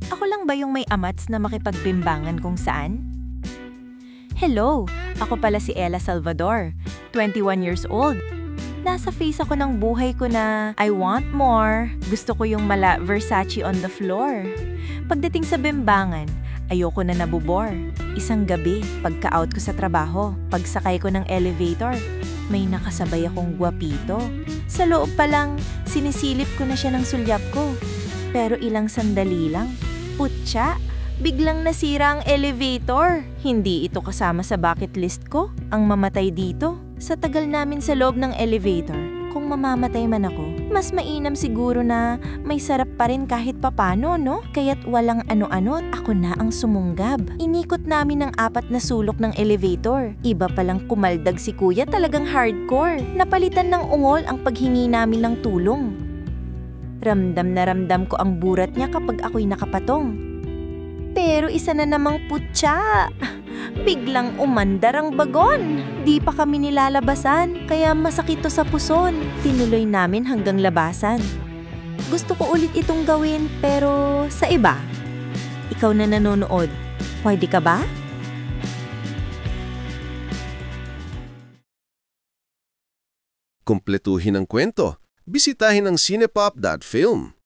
Ako lang ba yung may amats na makipagbimbangan kung saan? Hello, ako pala si Ella Salvador, 21 years old. Nasa face ako ng buhay ko na I want more. Gusto ko yung mala Versace on the floor. Pagdating sa bimbangan, ayoko na nabubor. Isang gabi, pagka-out ko sa trabaho, pagsakay ko ng elevator, may nakasabay akong gwapito. Sa loob pa lang, sinisilip ko na siya ng sulyap ko. Pero ilang sandali lang, putya, biglang nasira ang elevator. Hindi ito kasama sa bucket list ko, ang mamatay dito. Sa tagal namin sa loob ng elevator, kung mamamatay man ako, mas mainam siguro na may sarap pa rin kahit papano, no? Kaya't walang ano-ano, ako na ang sumunggab. Inikot namin ang 4 na sulok ng elevator. Iba palang kumaldag si kuya, talagang hardcore. Napalitan ng ungol ang paghingi namin ng tulong. Ramdam na ramdam ko ang burat niya kapag ako'y nakapatong. Pero isa na namang putya. Biglang umandar ang bagon. Di pa kami nilalabasan, kaya masakit to sa puson. Tinuloy namin hanggang labasan. Gusto ko ulit itong gawin, pero sa iba. Ikaw na nanonood, pwede ka ba? Kumpletuhin ang kwento. Bisitahin ang cinepop.film.